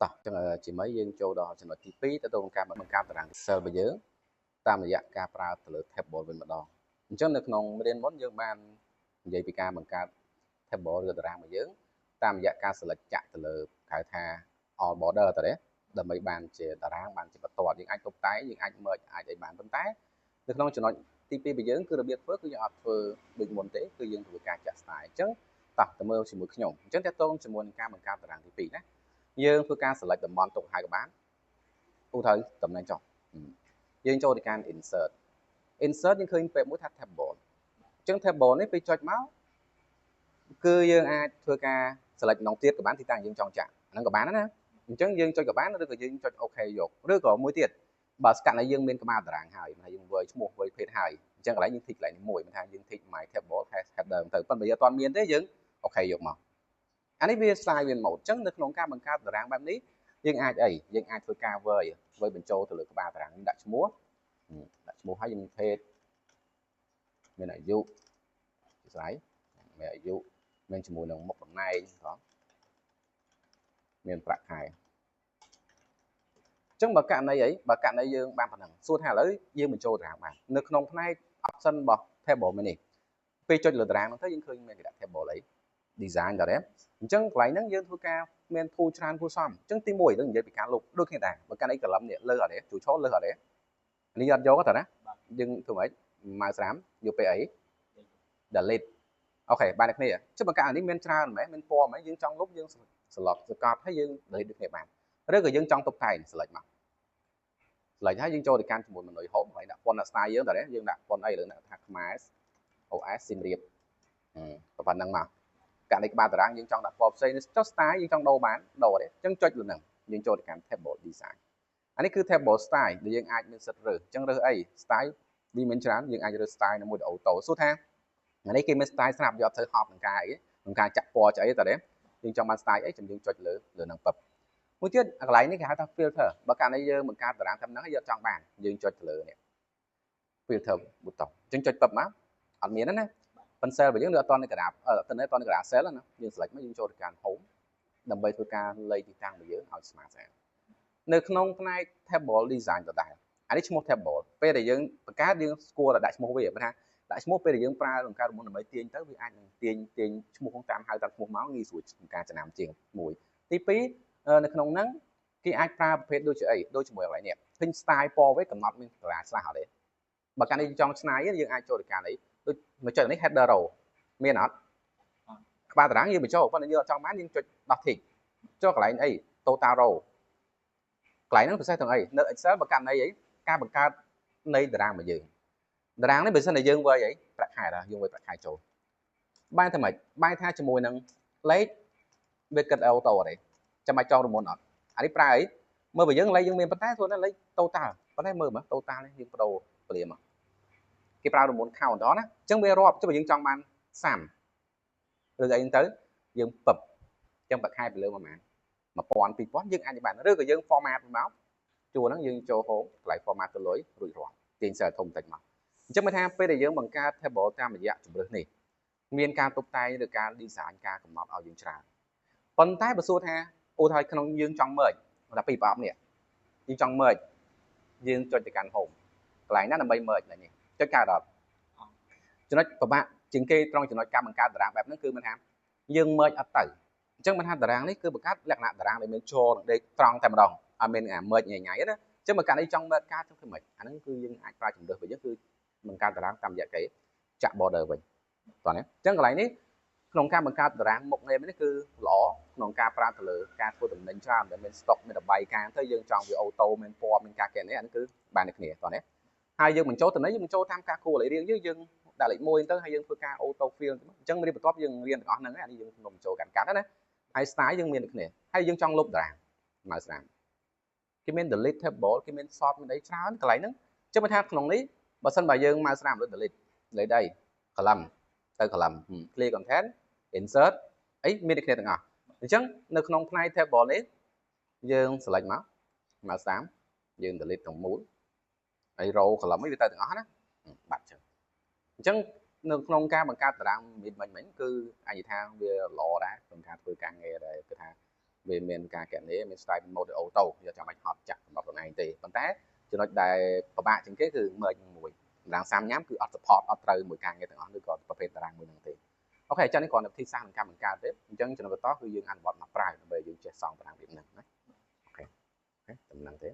តោះចឹងជាmấyយើងចូលដល់ចំណុចទី2ទៅទៅការបង្កើតតារាង Excel របស់យើងតាមរយៈការប្រើទៅលើ table វិញម្ដងអញ្ចឹងនៅក្នុងរៀនមុនយើងបាននិយាយពីការបង្កើត table ឬតារាងរបស់យើងតាមរយៈការ select ចាក់ទៅលើហៅថា all border តើដើម្បីបានជាតារាងបានជាបន្ទាត់យើងអាចតុបតែងយើងអាច merge អាចអីបានប៉ុន្តែនៅក្នុងចំណុចទី2របស់យើងគឺរបៀបធ្វើគឺយើងអត់ធ្វើដូចមុនទេគឺយើងធ្វើការចាក់ style អញ្ចឹងតោះទៅមើលជាមួយខ្ញុំអញ្ចឹងតើតើជាមួយនឹងការបង្កើតតារាងទី2ណាយើងធ្វើការ select តំបន់ទុកហើយក៏បានឧទាហរណ៍តំណែងចុះយើងចូលទៅកាន់ insert យើងឃើញពេលមួយថា table អញ្ចឹង table នេះពេលចុចមកគឺយើងអាចធ្វើការ select ម្ដងទៀតក៏បានទីតាំងយើងចង់ចាក់ហ្នឹងក៏បានដែរណាអញ្ចឹងយើងចុចក៏បានឬក៏យើងចុច OK យកឬក៏មួយទៀតបើស្កាត់ឲ្យយើងមានក្បាលតារាងហើយថាយើងវើឈ្មោះវើភេទហើយអញ្ចឹងកន្លែងយើង tick កន្លែងនេះមួយមិនថាយើង tick my table header ទៅប៉ុន្តែបើយើងអត់មានទេយើង OK យកមកអានេះវា style វា mode អញ្ចឹងនៅក្នុងការបង្កើតតារាងបែបនេះយើងអាចអីយើងអាចធ្វើការវើបញ្ចូលទៅលើក្បាលតារាងដាក់ឈ្មោះហើយយើងភេទមានអាយុស្រ័យមានអាយុមានជាមួយនឹងមុខតំណែងផងមានប្រាក់ខែអញ្ចឹងបើករណីយើងបានប៉ុណ្ណឹងសួរថាឥឡូវយើងបញ្ចូលតារាងបាននៅក្នុងផ្នែក option របស់ table នេះពេលចុចលើតារាងហ្នឹងទៅយើងឃើញមានគេដាក់ table អី design តើអញ្ចឹងកន្លែងហ្នឹងយើងធ្វើការមាន tool ច្រើនគួរសមអញ្ចឹងទី1យើងនិយាយពីការលុបដូចគ្នាដែរបើកាន់អីកលឹមនេះលើអត់ទេជួយឈរលើអត់ទេនេះអត់យកទេណាយើងធ្វើម៉េចម៉ៅស្រាមយកពេលអី delete អូខេបានតែគ្នាចុះបើកាន់អានេះមានច្រើនមែនមានពណ៌មែនយើងចង់លុបយើង select សកត់ហើយយើង delete ដូចគ្នាបានឬក៏យើងចង់តុបតែង select មក select ហើយយើងចូលទៅកាន់ជាមួយ menu home ហើយដាក់ font style យើងតើយើងដាក់ font អីលើដាក់ថាខ្មែរ OS សៀមរាបប៉ុណ្ណឹងមកករណីក្បាលតារាងយើងចង់ដាក់ពណ៌ផ្សេងចុះ style យើងចង់ដូរបានដូរទេអញ្ចឹងចុចលើហ្នឹងយើងចូលទៅកាន់ table design អានេះគឺ table style ដែលយើងអាចមានសិទ្ធិរើសអញ្ចឹងរើសអី style វាមានច្រើនយើងអាចរើស style មួយទៅអូតូសួរថាអានេះគេមាន style ស្រាប់យកទៅហប់នឹងការអីនឹងការចាក់ពណ៌ចាក់អីតើយើងចង់បាន style អីចាំយើងចុចលើហ្នឹងពឹបមួយទៀតកន្លែងនេះគេហៅថា filter បើករណីយើងបង្កើតតារាងតាមហ្នឹងយើងអត់ចង់បានយើងចុចទៅលើនេះ filter button អញ្ចឹងចុចពឹបមកអត់មានទេណា pencil របស់យើងនៅអត់តនៅក្រាបទៅនៅអត់តនៅក្រាប cell ណាយើង select មកយើងចូលទៅកាន់ home ដើម្បីធ្វើការលៃទីតាំងរបស់យើងឲ្យស្មើស្អាតនៅក្នុងផ្នែក table design ដដែលអានេះឈ្មោះ table ពេលដែលយើងបង្កើតយើងស្គាល់តែដាក់ឈ្មោះវាព្រោះថាដាក់ឈ្មោះពេលដែលយើងប្រើបង្កើតមុនដើម្បីទាញទៅវាអាចនឹងទាញឈ្មោះតាមហៅតាមឈ្មោះមកងាយស្រួលក្នុងការចំណាំជាងមួយទី2នៅក្នុងហ្នឹងគេអាចប្រើប្រភេទដូចជាអីដូចជាមួយកន្លែងនេះឃើញ style ពណ៌វាកំណត់មានតារាងខ្លះអត់ទេបើកាន់នេះចង់ឆ្នៃយើងអាចចូលទៅកាន់អីដូចមកចុចនេះ header row មានអត់ក្បាលតារាងយើងបញ្ចូលប៉ុន្តែយើងអត់ចង់បានយើងចុចដោះ tick ចុះកន្លែងអី total row កន្លែងហ្នឹងពិសេសទាំងអីនៅ Excel បើកាន់អីការបង្កើតនៃតារាងរបស់យើងតារាងនេះបើសិនតែយើងវើអីប្រាក់ខែដែរយើងវើប្រាក់ខែចូលបានតែម៉េចបានថាជាមួយនឹងលេខវាគិតអូតូអត់ទេចាំបាច់ចងរមុនអត់អានេះប្រើអីមើលបើយើងលេខយើងមានប៉ុន្តែខ្លួនលេខ total ប៉ុន្តែមើលមើល total នេះយើងបដូរព្រាមមកគេប្រើរមុន count ដល់ណាអញ្ចឹងវារាប់ចុះបើយើងចង់បាន30ឬអីទៅយើងពឹបអញ្ចឹងប្រាក់ខែពីលើប្រហែល1000 2000យើងអាចបានឬក៏យើង format មកជួរហ្នឹងយើងចូល home កន្លែង format ទៅលុយរួចរាល់ទាញ cell ធំតិចមកអញ្ចឹងមិនថាពេលដែលយើងបង្កើត table តាមរយៈជម្រើសនេះមានការតុបតែងឬការ design ការកំណត់ឲ្យយើងច្រើនប៉ុន្តែបើសួរថាឧទាហរណ៍ក្នុងយើងចង់ merge ថាពីប្រអប់នេះយើងចង់ merge យើងចុចទៅកាន់ home កន្លែងណាដើម្បី merge នេះចុចកើតអត់ចំណុចពិបាកជាងគេត្រង់ចំណុចការបង្កើតតារាងបែបហ្នឹងគឺមិនថាយើង merge អត់ទៅអញ្ចឹងមិនថាតារាងនេះគឺបង្កើតលក្ខណៈតារាងដែលមានជរដេកត្រង់តែម្ដងអត់មានអា merge ញ៉ៃណាអញ្ចឹងបើកាលនេះចង់ merge ការធ្វើមិនអាហ្នឹងគឺយើងអាចប្រើជំរើសរបស់យើងគឺបង្កើតតារាងតាមរយៈគេចាក់ border វិញតោះនេះអញ្ចឹងកន្លែងនេះក្នុងការបង្កើតតារាងមុខងារនេះគឺល្អក្នុងការប្រើទៅលើការធ្វើតំណែងច្រើនដែលមាន stock មានរបាយការណ៍ទៅយើងចង់វាអូតូមានពណ៌មានការកែនេះអានេះគឺបានតែគ្នាតោះនេះហើយយើងបញ្ចូលតំណែងយើងបញ្ចូលតាមការគួរឲ្យរៀងយើងដាក់លេខ1ទៅហើយយើងធ្វើការ auto fill អញ្ចឹងរៀបបន្ទាប់យើងរៀនទាំងអស់ហ្នឹងអានេះយើងខ្ញុំបញ្ចូលកាន់កាត់ណាហើយ style យើងមានដូចគ្នាហើយយើងចង់លុបតារាងម៉ៅស្រាមគេមាន delete table គេមាន sort មានអីច្រើនកន្លែងហ្នឹងអញ្ចឹងបើថាក្នុងនេះបើសិនបើយើងម៉ៅស្រាមលើ delete អី column ទៅ column clear content insert អីមានដូចគ្នាទាំងអស់អញ្ចឹងនៅក្នុងផ្នែក table នេះយើង select មកម៉ៅស្រាមយើង delete ទាំងមូលហើយ row column អីវាទៅទាំងអស់ណាបាត់ចឹងអញ្ចឹងនៅក្នុងការបង្កើតតារាងមិញគឺអាចនិយាយថាវាល្អដែរក្នុងការធ្វើការងារដែលគឺថា វាមានការកណនីមាន style mode auto យកចាំបាច់ហត់ចាក់របស់ខ្លួនឯងទេប៉ុន្តែចំណុចដែលពិបាកជាងគេគឺ merge មួយតារាងសាមញ៉ាំគឺអត់ support អត់ត្រូវមួយការងារទាំងអស់ឬក៏ប្រភេទតារាងមួយហ្នឹងទេអូខេអញ្ចឹងនេះគ្រាន់តែវិធីសាស្ត្រក្នុងការបង្កើតទេអញ្ចឹងចំណុចបន្តគឺយើងអនុវត្តមកប្រើដើម្បីយើងចេះសង់តារាងរៀបហ្នឹងណាអូខេតំណឹងទេ